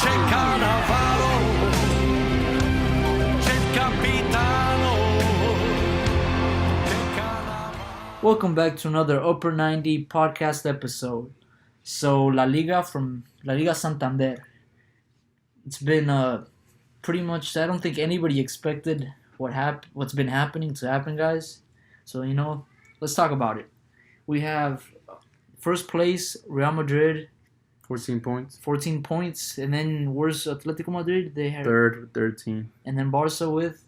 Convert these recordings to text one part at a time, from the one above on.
C'è Cannavaro, c'è il capitano. Welcome back to another Upper 90 podcast episode. So, La Liga from La Liga Santander. It's been pretty much, I don't think anybody expected what's been happening to happen, guys. So, let's talk about it. We have first place, Real Madrid. 14 points. 14 points. And then where's Atletico Madrid? They had Third with 13. And then Barca with?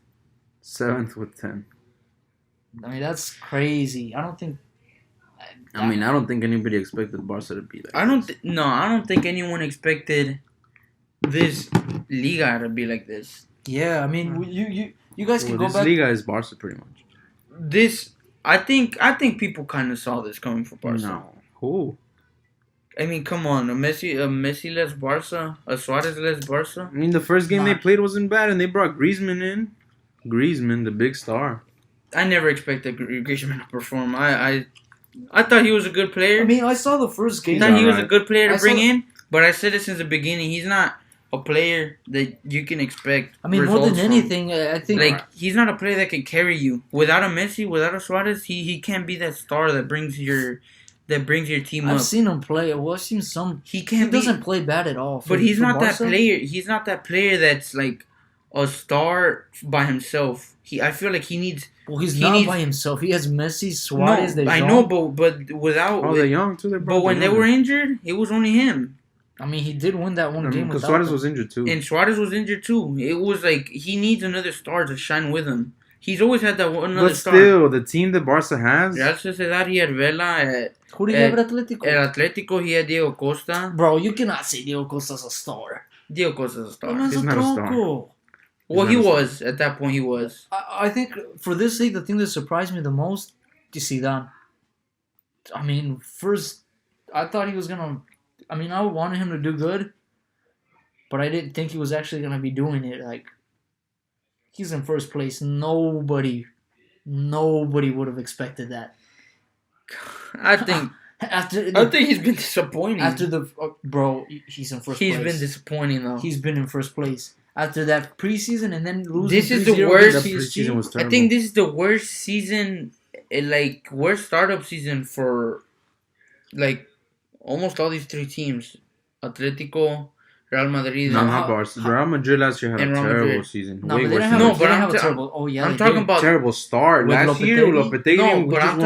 7th with 10. I mean, that's crazy. I don't think anybody expected Barca to be there. I don't think anyone expected this Liga to be like this. Yeah, I mean, you guys can go this back. Liga is Barca pretty much. I think people kind of saw this coming for Barca. No. Who? I mean, come on, a Messi less Barca, a Suarez less Barca. I mean, the first game they played wasn't bad, and they brought Griezmann in. Griezmann, the big star. I never expected Griezmann to perform. I thought he was a good player. I mean, I saw the first game. I thought he was a good player to bring in, but I said it since the beginning. He's not a player that you can expect. I mean, more than anything, I think he's not a player that can carry you. Without a Messi, without a Suarez, he can't be that star that brings your team up. I've seen him play. Well, I've seen some. He can't doesn't play bad at all. But he's not that player. He's not that player that's like a star by himself. I feel like he needs. Well, he's not by himself. He has Messi, Suarez. No, I know, but without. Oh, they're young too. But when they were injured, it was only him. I mean, he did win that one game. Because Suarez was injured too. And Suarez was injured too. It was like he needs another star to shine with him. He's always had that another star. But still, the team that Barca has. Real Sociedad, he had Vela. Who do you have at Atletico? At Atletico, he had Diego Costa. Bro, you cannot say Diego Costa's a star. Diego Costa's a star. He's not a star. Well, he was. At that point, he was. I think for this league, the thing that surprised me the most is Zidane. I mean, first, I thought he was going to... I mean, I wanted him to do good, but I didn't think he was actually going to be doing it. Like, he's in first place. Nobody would have expected that. I think he's been disappointing. He's in first place. He's been disappointing, though. He's been in first place. After that preseason and then losing. This is the worst. Preseason was terrible. I think this is the worst season, worst startup season for, almost all these three teams: Atletico, Real Madrid. No, not Barca. Real Madrid last year had a terrible season. No, but they didn't have a terrible. Oh yeah, I'm talking about terrible start last year. Lopetegui. No, but I'm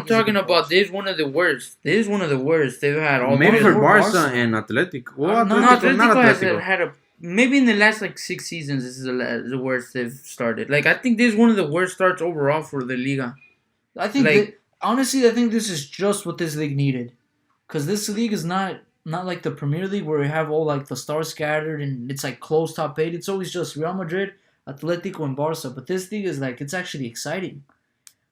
talking about this is one of the worst. This is one of the worst they've had all. Maybe for Barca and Atletico. Well, Atletico has had a. Maybe in the last 6 seasons, this is the worst they've started. I think this is one of the worst starts overall for the Liga. I think honestly, I think this is just what this league needed, because this league is not like the Premier League where you have all the stars scattered and it's close top 8. It's always just Real Madrid, Atletico, and Barca. But this league is it's actually exciting.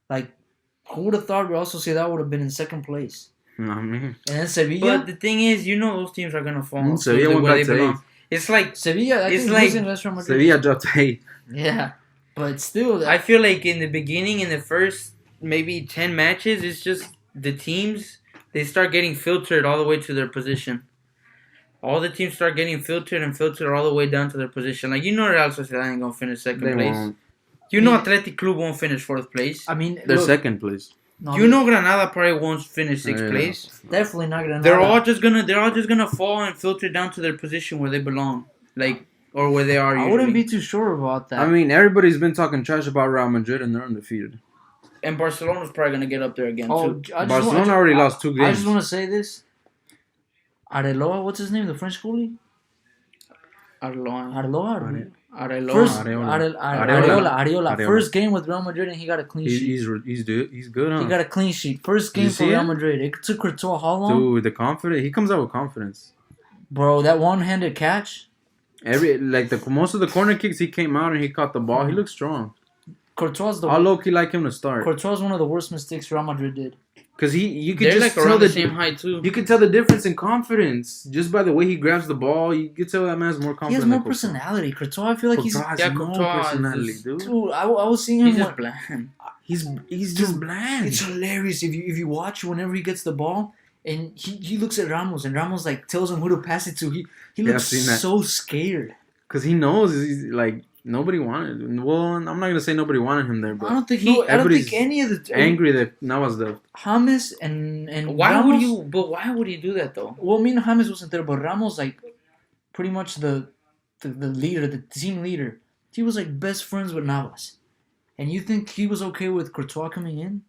Who would have thought Real Sociedad would have been in second place? I mean, and then Sevilla. But the thing is, those teams are gonna fall. Sevilla went back to 8. It's like Sevilla. Sevilla dropped 8. Yeah, but still, I feel like in the beginning, in the first maybe 10 matches, it's just the teams they start getting filtered all the way to their position. All the teams start getting filtered all the way down to their position. Real Sociedad ain't gonna finish second place. Won't. Athletic Club won't finish 4th place. I mean, they're second place. No, Granada probably won't finish 6th place. Definitely not Granada. They're all just gonna fall and filter down to their position where they belong, or where they are. Usually. I wouldn't be too sure about that. I mean, everybody's been talking trash about Real Madrid, and they're undefeated. And Barcelona's probably gonna get up there again too. Barcelona already lost 2 games. I just want to say this. Areloa, what's his name? The French goalie. Areola. First game with Real Madrid and he got a clean sheet. He's good, huh? He got a clean sheet. First game for Real Madrid. It took Courtois how long? Dude, the confidence. He comes out with confidence. Bro, that one-handed catch. Most of the corner kicks, he came out and he caught the ball. He looks strong. Courtois I low-key like him to start. Courtois is one of the worst mistakes Real Madrid did. Because you could They're just tell the same height too. You could tell the difference in confidence just by the way he grabs the ball. You could tell that man's more confident. He has more personality. Courtois, I feel like Courtois has no personality, dude. Dude, I was seeing him. He's just bland. He's just bland. It's hilarious if you watch whenever he gets the ball And he looks at Ramos, and Ramos like tells him who to pass it to. He I've looks seen that. so scared. Because he knows he's like nobody wanted. Well, I'm not gonna say nobody wanted him there, I but don't think I don't everybody's think any of the angry that Navas left. James and Why Ramos, would you? But why would he do that though? Well, me and James wasn't there, but Ramos like pretty much the leader, the team leader. He was like best friends with Navas, and you think he was okay with Courtois coming in?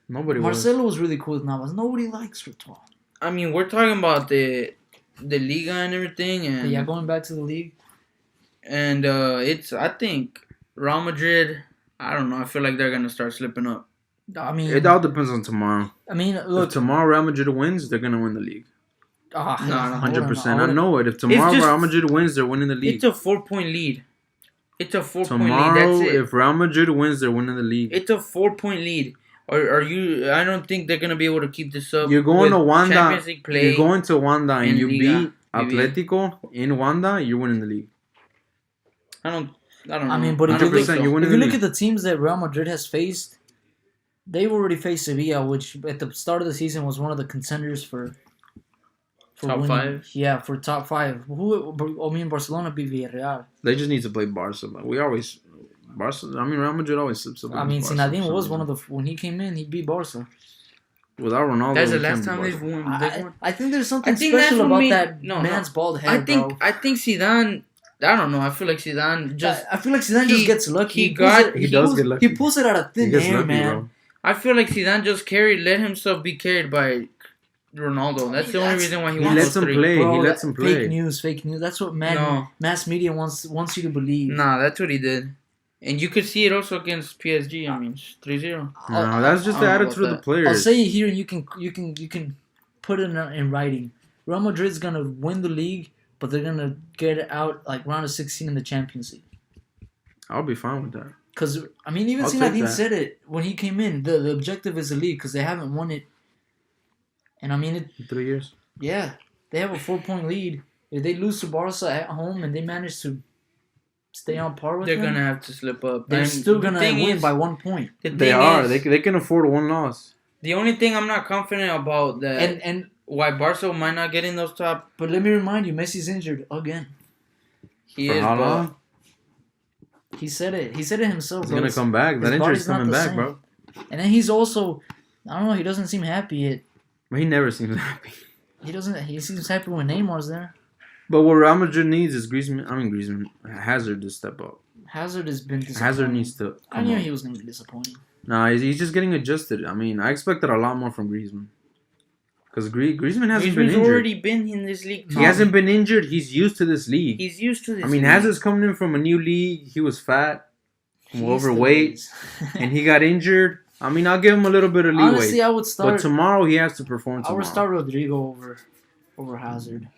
Nobody was. Marcelo was really cool with Navas. Nobody likes Courtois. I mean, we're talking about the Liga and everything, and But yeah, going back to the league. and I think Real Madrid. I don't know. I feel like they're gonna start slipping up. I mean, It all depends on tomorrow. Look, If tomorrow Real Madrid wins, they're gonna win the league. No, 100%. I know it. If tomorrow just- Real Madrid wins, they're winning the league. It's a 4-point lead. It's a 4-point lead. Tomorrow, That's it. if Real Madrid wins, they're winning the league. It's a 4-point lead. Are you? I don't think they're gonna be able to keep this up. You're going with to Wanda. Champions League play. You're going to Wanda and and you Liga, beat maybe. Atletico in Wanda. You're winning the league. I don't know. I mean, but if you 100%, look, you're winning if you the look league. at the teams that Real Madrid has faced, they've already faced Sevilla, which at the start of the season was one of the contenders for Top winning. 5? Yeah, for top 5. Me and Barcelona beat Villarreal. They just need to play Barca. But we always Real Madrid always slips up. I mean, against Barca Zinedine for was some one of reason. the when he came in, he beat Barca. Without Ronaldo, That's the we last can't time beat they've Barca. won. I think there's something I think special that's what about made- that no, man's bald head, I think bro. Zidane. I don't know. I feel like Zidane just. I feel like Zidane just gets lucky. he pulls got- it- He does pulls- get lucky. He pulls it out of He thin gets air, lucky, man. bro. I feel like Zidane just let himself be carried by Ronaldo. That's the only reason why he He won lets those him 3. play. Bro, He lets that- him play. Fake news. That's what No. mass media wants you to believe. Nah, that's what he did. And you could see it also against PSG. I mean, 3-0. No, that's just I the don't know attitude of about the players. I'll say it here, and you can put it in writing. Real Madrid's gonna win the league, but they're gonna get out like round of 16 in the Champions League. I'll be fine with that. Because I mean, even I'll take Zinedine that. said it when he came in. The objective is the league because they haven't won it. And I mean, In 3 years. yeah, they have a 4-point lead. If they lose to Barca at home and they manage to stay on par with They're them, gonna have to slip up. they're And still the gonna thing win is- by 1 point. The They thing are. is, They can afford one loss. the only thing I'm not confident about that And why Barca might not get in those top. but let me remind you, Messi's injured again. He For is, how but long? He said it. He said it himself. He's bro. gonna come back. his That injury's body's not coming the back, same. bro. And then he's also, I don't know. He doesn't seem happy yet. But he never seems happy. He doesn't. He seems happy when Neymar's there. But what Real Madrid needs is Hazard to step up. Hazard has been disappointing. Hazard needs to I come knew up. he was going to be disappointing. Nah, he's just getting adjusted. I mean, I expected a lot more from Griezmann. Because Griezmann hasn't been Griezmann's injured. already been in this league. He hasn't been injured. He's used to this league. He's used to this. I mean, league. Hazard's coming in from a new league. He was fat, He's overweight, the and he got injured. I mean, I'll give him a little bit of leeway. Honestly, I would but start. tomorrow he has to perform I tomorrow. would start Rodrigo over Hazard.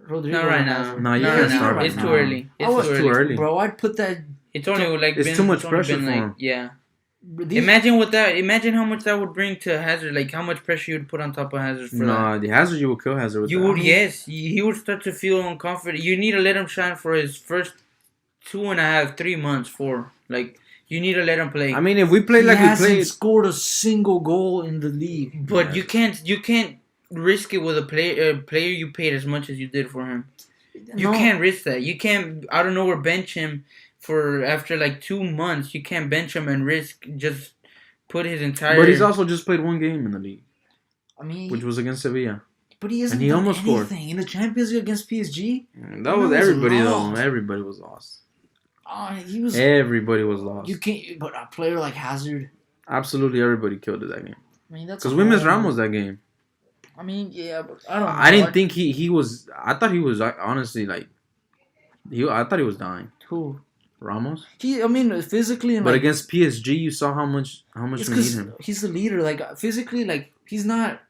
Rodrigo Not right over now. Hazard. No, you Not can't right now. start right It's now. too early. I It's was too too early. early. Bro, I'd put that. It's only like It's been, too much it's only pressure been, for like, him. Yeah. These, Imagine how much that would bring to Hazard. Like how much pressure you would put on top of Hazard for that. Nah, the Hazard you will kill Hazard with You that. would, yes. He would start to feel unconfident. You need to let him shine for his first 2.5, 3 months. Like you need to let him play. I mean, if we play he like we hasn't played, scored a single goal in the league. but you can't risk it with a player you paid as much as you did for him. You No. can't risk that. You can't out of nowhere bench him for after like 2 months. You can't bench him and risk just put his entire. but he's also just played one game in the league, I mean, which was against Sevilla. but he hasn't and he done almost anything scored. in the Champions League against PSG. That was was everybody lost. though. Everybody was lost. He was. Everybody was lost. You can't. But a player like Hazard. Absolutely, everybody killed it that game. I mean, that's Because we missed horrible. Ramos that game. I mean, yeah, but I don't know. I didn't think he was. I thought he was honestly like. I thought he was dying. Who Ramos. I mean, physically and But like, against PSG, you saw how much it's we need 'cause him. he's the leader. Like physically, like he's not.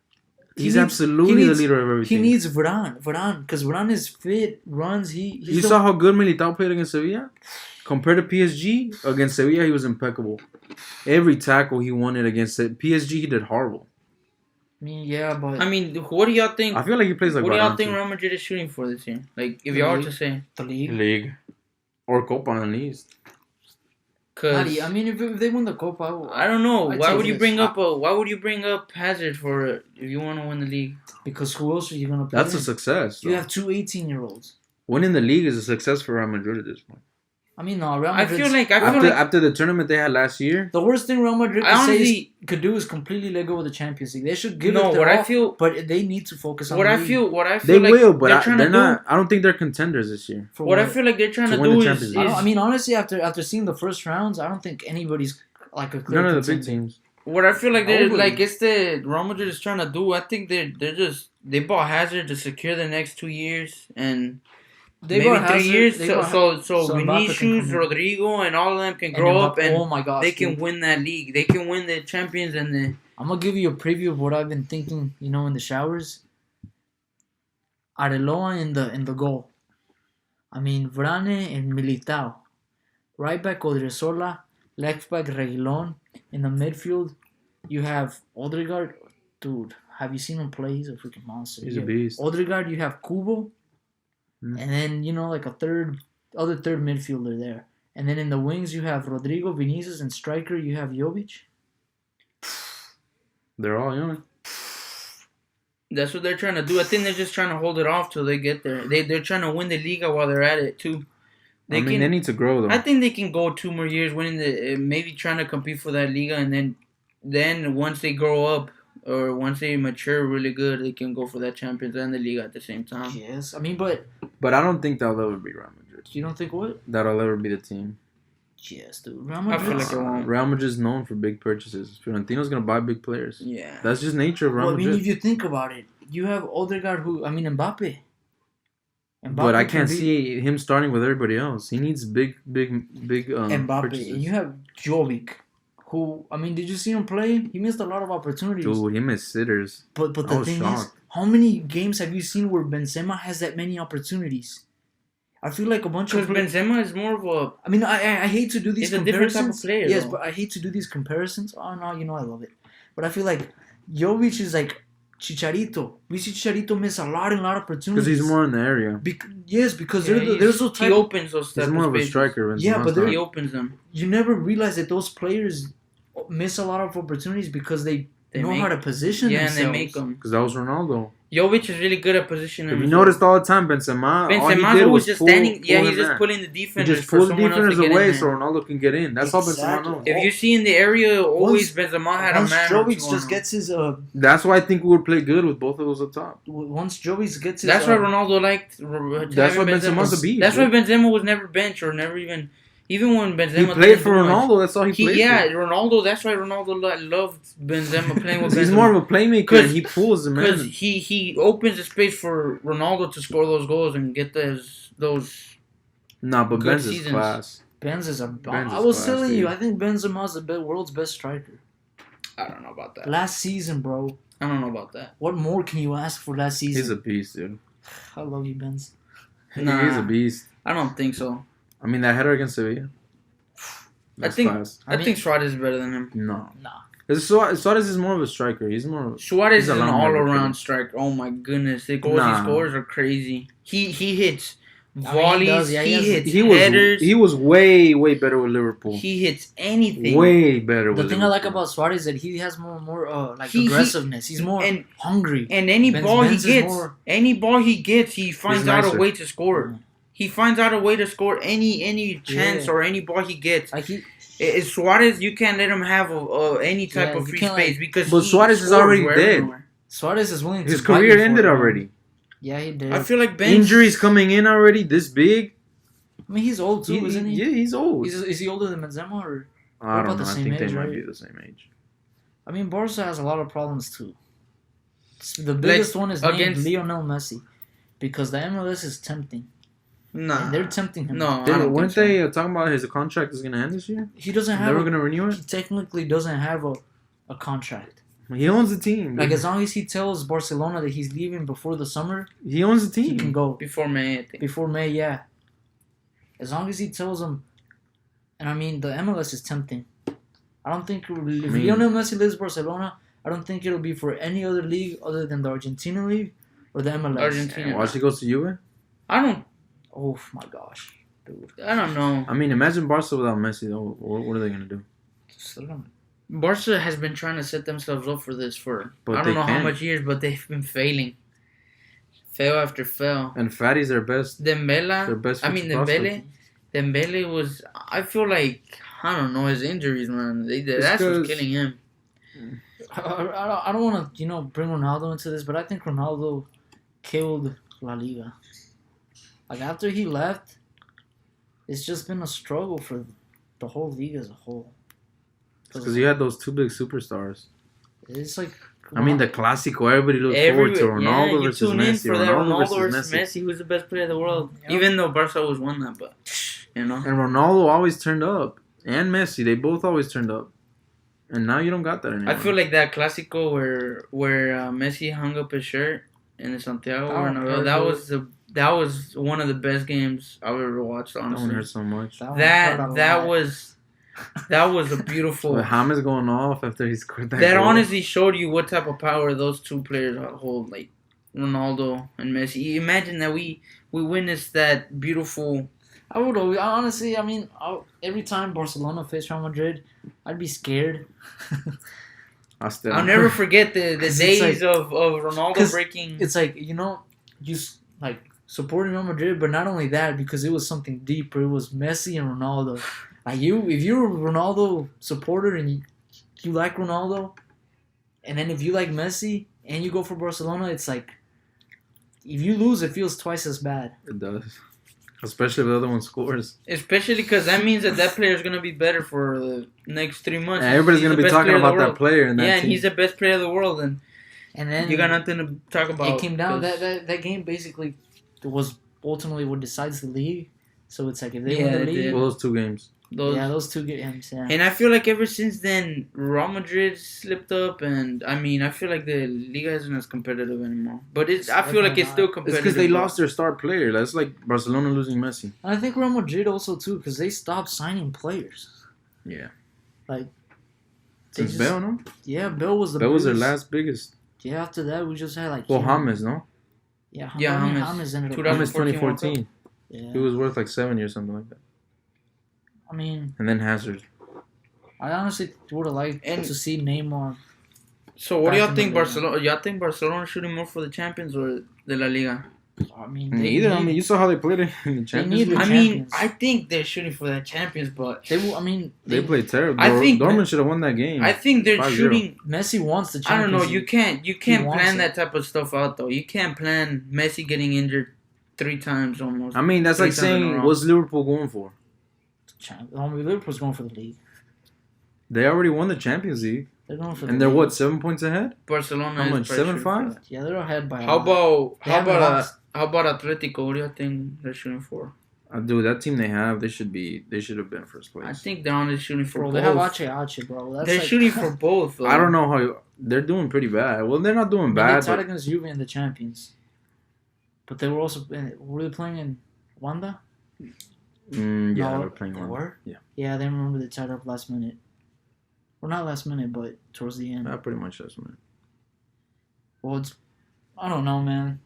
He's needs- absolutely he needs- the leader of He everything. needs Varane, because Varane is fit, runs. He's You saw how good Militao played against Sevilla? Compared to PSG, against Sevilla, he was impeccable. Every tackle he won it against PSG, he did horrible. I mean, yeah, but I mean, what do y'all think? I feel like he plays like What do y'all Varane think too. Real Madrid is shooting for this year? Like, if The y'all were league? to say, the league. League. Or Copa at least. Cause I mean, if they win the Copa, I don't know. I'd Why take would you this. bring up Hazard for it if you want to win the league? Because who else are you gonna play? That's a success. You though. have two 18-year-olds. Winning the league is a success for Real Madrid at this point. I mean, no, Real I Madrid. feel like After the tournament they had last year, the worst thing Real Madrid I could do is completely let go of the Champions League. They should give No, it their what I all, feel- but they need to focus on what the I league. feel they like will, but trying they're to not. I don't think they're contenders this year. For What I feel like they're trying To to win the do Champions is League. I mean, honestly, after seeing the first rounds, I don't think anybody's like a clear None of the big contender. teams. what I feel like they're Nobody. like it's the Real Madrid is trying to do. I think they bought Hazard to secure the next 2 years and They maybe bought 3 Hazard, years. they So bought so so Mbappe can Vinicius, come in. Rodrigo, and all of them can and grow Mbappe- up and oh my gosh, they can dude. win that league. They can win the Champions and the. I'm gonna give you a preview of what I've been thinking. You know, in the showers. Areloa in the goal. I mean, Varane and Militao. Right back Odriozola, left back Reguilon. In the midfield, you have Odegaard. Dude, have you seen him play? He's a freaking monster. He's a beast. Odegaard, you have Kubo. Mm. And then, like a third midfielder there. And then in the wings, you have Rodrigo, Vinicius, and striker, you have Jovic. They're all young. That's what they're trying to do. I think they're just trying to hold it off till they get there. They're trying to win the Liga while they're at it too. They need to grow though. I think they can go 2 more years winning maybe trying to compete for that Liga, and then once they grow up or once they mature really good, they can go for that Champions and the Liga at the same time. Yes, I mean, but But I don't think that'll ever be Real Madrid. you don't think what? That'll ever be the team. Yes, dude. Real I feel Madrid. like it won't. Real Madrid's known for big purchases. Fiorentino's gonna buy big players. Yeah. That's just nature of Real Well, I mean, Madrid. if you think about it, you have Odegaard, Mbappe. But I can can't be- see him starting with everybody else. He needs big Mbappe. purchases. And you have Jovic, who, I mean, did you see him play? He missed a lot of opportunities. Dude, him as sitters. But I the was thing is, shocked. how many games have you seen where Benzema has that many opportunities? I feel like a bunch Because of Benzema is more of a. I mean, I hate to do these He's a different comparisons. type of player, Yes, though. but I hate to do these comparisons. Oh no, I love it. But I feel like Jovic is like Chicharito. We see Chicharito miss a lot of opportunities. Because he's more in the area. Because Yeah, there's those he type. opens those He's type more of of a spaces. striker. Yeah, Benzema's but they're- not. He opens them. You never realize that those players miss a lot of opportunities because they know how to position Yeah, themselves. and they make them. Because that was Ronaldo. Jovic is really good at positioning. If you himself. noticed all the time, Benzema, all he Benzema's did always was just pull, standing. Yeah, pull he's him just in. pulling the He defenders just for pulled the someone else to defenders get away in so there. Ronaldo can get in. That's all Benzema Exactly. knows. If you see in the area, always Benzema had a Once man. or two Jovic on just him. gets his That's why I think we would play good with both of those up top. once Jovic gets his That's why Ronaldo liked. That's why having Benzema's a beast. That's why Benzema was never benched or never even when Benzema He played didn't for do much. Ronaldo. That's all he played for. Ronaldo. That's why Ronaldo loved Benzema playing with Benzema. He's more of a playmaker. 'Cause- And he pulls them Because in. he opens the space for Ronaldo to score those goals and get those. Nah, but good Benz is seasons. class. Benz is a. Benz I is was class, telling you, dude. I think Benzema's the world's best striker. I don't know about that. Last season, bro. I don't know about that. What more can you ask for last season? He's a beast, dude. I love you, Benz. Nah. He's a beast. I don't think so. I mean, that header against Sevilla. That's think- class. I think Suarez is better than him. No. Nah. Suarez is more of a striker. He's more. Suarez He's is a an long-handed all-around player. striker. Oh my goodness, the goals Nah. he scores are crazy. He hits he volleys. does, yeah, he hits He was headers. he was way better with Liverpool. He hits anything. Way better with The thing I like Liverpool. about Suarez is that he has more like He- aggressiveness. He's more and- hungry. And any Benz- ball Benz is he gets, more- he finds out a nicer. way to score. Yeah. He finds out a way to score any chance Yeah. or any ball he gets. Like he, Suarez, you can't let him have any type Yeah, of you free can't, space like- because But he Suarez is scores already wherever dead. anywhere. Suarez is willing His to fight career you for ended it, man. already. Yeah, he did. I feel like Benz, Injuries coming in already this big. I mean, he's old too, isn't he? Yeah, he's old. Is he older than Benzema or? I about don't the know. I same think age, they might right? be the same age. I mean, Barca has a lot of problems too. The biggest one is named against- Lionel Messi, because the MLS is tempting. Nah, And they're tempting him. No, I They, don't weren't think so. they talking about his contract is gonna end this year? He doesn't They have. were gonna renew He it. technically doesn't have a contract. He owns the team. Like dude. as long as he tells Barcelona that he's leaving before the summer, He owns the he can team. go before May, I think. before May. Yeah, as long as he tells them. And I mean, the MLS is tempting. I don't think if Lionel Messi leaves Barcelona, I don't think it'll be for any other league other than the Argentina league or the MLS. Argentina. Watch he goes to Juve. I don't. Oh my gosh. dude. I don't know. I mean, imagine Barca without Messi. Though, what are they gonna do? Still gonna- Barca has been trying to set themselves up for this for But I they don't know how can't. much years, but they've been failing. Fail after fail. And Fatty's their best. Their Dembele. best. I mean, future prospect. Dembele was. I feel like I don't know his injuries, man. It's That's what's 'cause- killing him. I don't want to bring Ronaldo into this, but I think Ronaldo killed La Liga. Like after he left, it's just been a struggle for the whole league as a whole. Because you had those two big superstars. It's like I mean, the Clásico. Everybody looked forward to Ronaldo you versus tune in Messi. for that Ronaldo versus Messi. Messi, who's the best player in the world. Yep. Even though Barca always won that, but you know. And Ronaldo always turned up. And Messi, they both always turned up. And now you don't got that anymore. I feel like that Clásico where Messi hung up his shirt in the Santiago Bernabeu, that was one of the best games I've ever watched. that Honestly, one hurt so much. that was a beautiful. But James going off after he scored that That goal. honestly showed you what type of power those two players hold, like Ronaldo and Messi. Imagine that we witnessed that beautiful. I would always, honestly, I mean, every time Barcelona faced Real Madrid, I'd be scared. I'll I'll never forget the 'Cause days it's of Ronaldo 'cause breaking. It's like, like supporting Real Madrid, but not only that, because it was something deeper. It was Messi and Ronaldo. Like if you're a Ronaldo supporter and you like Ronaldo, and then if you like Messi and you go for Barcelona, it's like if you lose, it feels twice as bad. It does. Especially if the other one scores. Especially because that means that player is going to be better for the next 3 months. Yeah, everybody's He's going to the be best talking player of the about that world. player in that Yeah, team. and he's the best player of the world, and And then you got nothing to talk about. it came down 'cause- that game basically was ultimately what decides the league. So it's like if they Yeah, win the it league, did. Well, those two games. those two games. Yeah. And I feel like ever since then, Real Madrid slipped up, and I mean, I feel like the Liga isn't as competitive anymore. But I feel like it's still It's competitive. because they but- lost their star player. That's like Barcelona losing Messi. And I think Real Madrid also too, because they stopped signing players. Yeah. Like Since just- Bale, no? Yeah, Bill was the Bale was their biggest. last biggest. Yeah, after that we just had like Well, James, no? Yeah, Yeah, I mean, James. James ended up. 2014 James 2014. Yeah. He was worth like 70 or something like that. I mean, And then Hazard. I honestly would have liked And- to see Neymar. So what do Back y'all in think the day. Barcelona? Y'all think Barcelona shooting more for the Champions or the La Liga? I mean, Neither. I mean, you saw how they played it in the Champions need League. the I mean, Champions. I think they're shooting for the Champions, but I mean, They played terrible. I think- Dortmund should have won that game. I think they're 5-0. shooting. Messi wants the I Champions. don't know. You League. can't wants plan it. that type of stuff out though. You can't plan Messi getting injured 3 times almost. I mean, that's like 3 times in a saying, row. what's Liverpool going for? Liverpool's going for the league. They already won the Champions League. They're going for the And they're league. what, 7 points ahead? Barcelona How is much, probably shooting 7-5? for that. Yeah, they're ahead by. How a lot. They haven't lost. about Atletico? What do you think they're shooting for? Dude, that team they have, they should have been first place. I think they're only shooting for Bro, both. they have Ache, bro. That's They're like, shooting for both. Though. I don't know how they're doing pretty bad. Well, they're not doing They bad. tied But, against Juve in the Champions. But they were also were they playing in Wanda? yeah, No, they were playing they one. were? Yeah, Yeah, they remember they tied up last minute. Well, not last minute, but towards the end. pretty much that's man. Well, I don't know, man.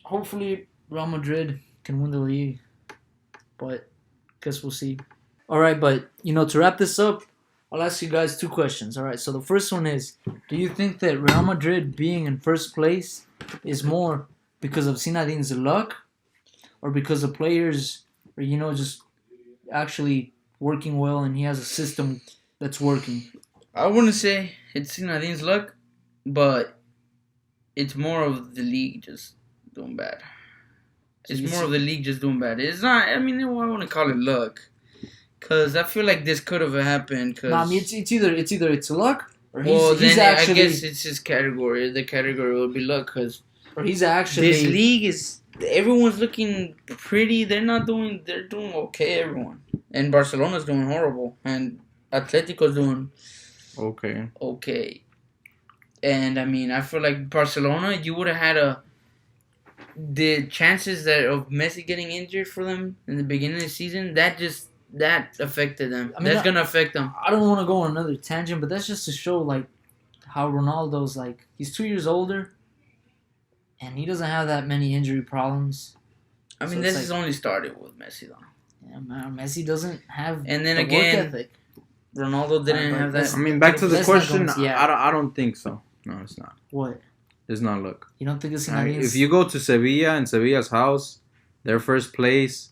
Hopefully, Real Madrid can win the league, but guess we'll see. All right, but to wrap this up, I'll ask you guys 2 questions. All right, so the first one is: do you think that Real Madrid being in first place is more because of Zinedine's luck, or because the players are just actually working well and he has a system that's working? I wouldn't say it's Zinedine's luck, but it's more of the league just doing bad. So It's you more see- of the league just doing bad. It's not. I mean, I wouldn't call it luck, cause I feel like this could have happened. Cause No, I mean it's either it's luck or well, he's then actually I guess it's his category. The category would be luck, cause or he's actually this league is everyone's looking pretty. They're doing okay. Everyone, and Barcelona's doing horrible, and Atletico's doing okay. And I mean, I feel like Barcelona, you would have had the chances of Messi getting injured for them in the beginning of the season. That affected them. I mean, That's gonna affect them. I don't want to go on another tangent, but that's just to show like how Ronaldo's like he's 2 years older, and he doesn't have that many injury problems. I So mean, it's this like- has only started with Messi though. Yeah, man, Messi doesn't have And then the again, work ethic. Ronaldo didn't But have that's- that. I mean, back to the Let's not go question. into- yeah. I don't think so. No, it's not. What? It's not luck. You don't think it's I mean, Zinedine's? if you go to Sevilla and Sevilla's house, their first place,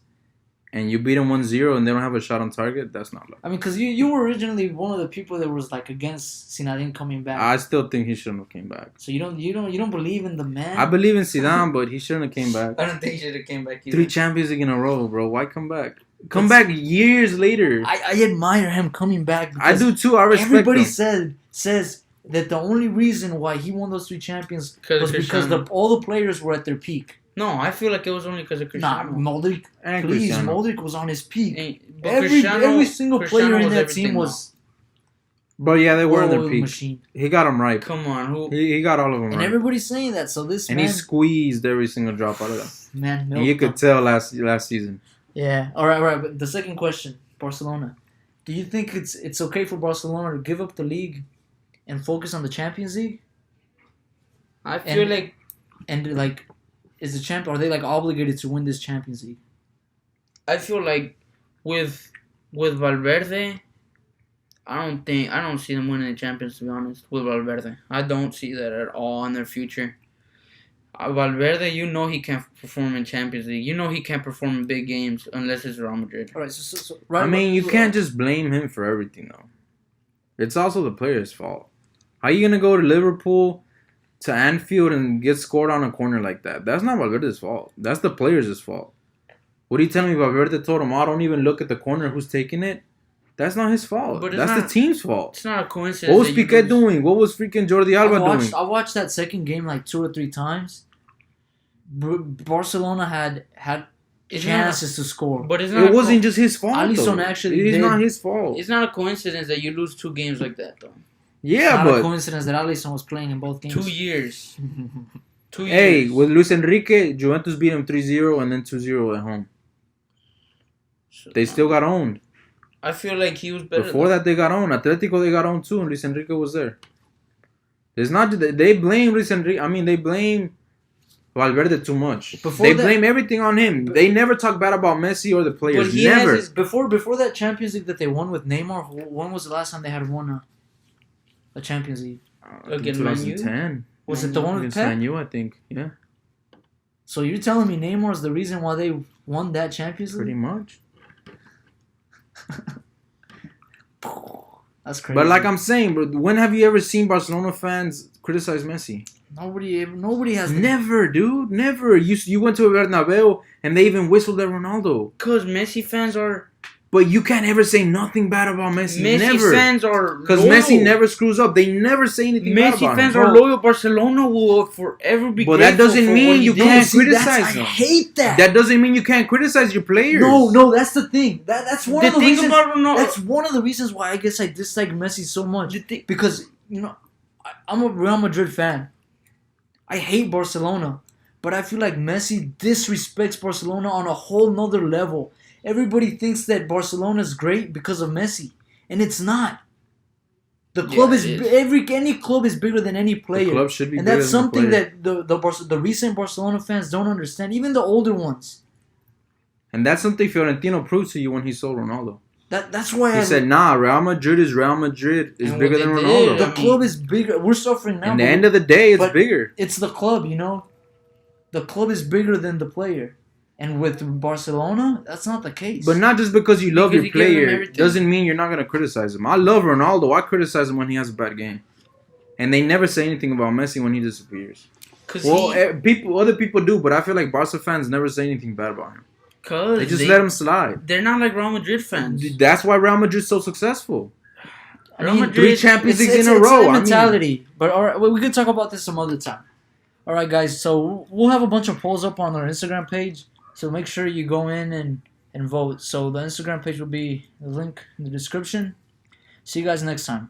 and you beat them 1-0 and they don't have a shot on target, that's not luck. I mean, because you were originally one of the people that was like against Zinedine coming back. I still think he shouldn't have came back. So you don't believe in the man. I believe in Zidane, but he shouldn't have came back. I don't think he should have came back either. 3 Champions League in a row, bro. Why come back? Come back years later. I admire him coming back. I do too. I respect Everybody him. says that the only reason why he won those 3 champions was because Cristiano. all the players were at their peak. No, I feel like it was only because of Nah, Cristiano. Modric, And please, Cristiano. Modric was on his peak. But Every single Cristiano player in was that everything, team was But yeah, they were in their well-oiled peak. machine. He got them right. Come on, who? He got all of them And right. everybody's saying that. So this And man, he squeezed every single drop out of them. man, And milked you could them. tell last season. Yeah. All right. But the second question, Barcelona. Do you think it's okay for Barcelona to give up the league and focus on the Champions League? I feel And- like And like, is the champ? Are they like obligated to win this Champions League? I feel like with Valverde, I don't see them winning the Champions. To be honest, with Valverde, I don't see that at all in their future. Valverde, you know he can't perform in Champions League. You know he can't perform in big games unless it's Real Madrid. All right. So right. I mean, you can't just blame him for everything, though. It's also the player's fault. How you gonna go to Liverpool, to Anfield, and get scored on a corner like that? That's not Valverde's fault. That's the player's fault. What are you telling me? Valverde told him, "I don't even look at the corner. Who's taking it?" That's not his fault. But it's That's not- the team's fault. It's not a coincidence. What was that you Piqué lose. doing? What was freaking Jordi Alba doing? I watched that second game like 2 or 3 times. Barcelona had It's chances to score. But it's not. It wasn't just his fault. Alisson though. actually It's did. not his fault. It's not a coincidence that you lose 2 games like that, though. Yeah, Not a but coincidence that Alisson was playing in both games. 2 years. 2 years. hey, with Luis Enrique, Juventus beat him 3-0 and then 2-0 at home. They still got owned. I feel like he was better. Before that, they got owned. Atletico, they got owned too, and Luis Enrique was there. It's not they blame Luis Enrique. I mean, they blame Valverde too much. Before They that- blame everything on him. They never talk bad about Messi or the players. But he Never. has his Before that Champions League that they won with Neymar, when was the last time they had won a Champions League? Against Man U? 2010. Was it the one with Against Pep? Man U, I think. Yeah, So you're telling me Neymar's the reason why they won that Champions pretty League? much. That's crazy. But like I'm saying, bro, when have you ever seen Barcelona fans criticize Messi? nobody has. Never, dude. Never. You went to a Bernabeu and they even whistled at Ronaldo. Because Messi fans are. But you can't ever say nothing bad about Messi. Messi Never. fans are. Because loyal. Messi never screws up. They never say anything bad Messi about fans him. are loyal. Barcelona will forever be. But that grateful doesn't for mean what he you did. can't See, criticize I them. hate that. That doesn't mean you can't criticize your players. No, that's the thing. That's one The of the thing reasons. about Ronaldo. That's one of the reasons why I guess I dislike Messi so much. Because, I'm a Real Madrid fan. I hate Barcelona. But I feel like Messi disrespects Barcelona on a whole nother level. Everybody thinks that Barcelona is great because of Messi. And it's not. The club it is. any club is bigger than any player. The club should be and bigger that's than the something player. that the recent Barcelona fans don't understand. Even the older ones. And that's something Fiorentino proved to you when he sold Ronaldo. That's why He said, nah, Real Madrid is Real Madrid. It's And bigger what than they Ronaldo. did, the club is bigger. We're suffering now. At the but end of the day, it's but- bigger. it's the club, The club is bigger than the player. And with Barcelona, that's not the case. But not just because you love Because your he gave him player everything. doesn't mean you're not going to criticize him. I love Ronaldo. I criticize him when he has a bad game. And they never say anything about Messi when he disappears. Well, other people do, but I feel like Barca fans never say anything bad about him. They just let him slide. They're not like Real Madrid fans. That's why Real Madrid's so successful. Real Madrid, 3 Champions Leagues in a it's row. a I mean, mentality. But all right, we can talk about this some other time. All right, guys. So we'll have a bunch of polls up on our Instagram page. So make sure you go in and vote. So the Instagram page will be the link in the description. See you guys next time.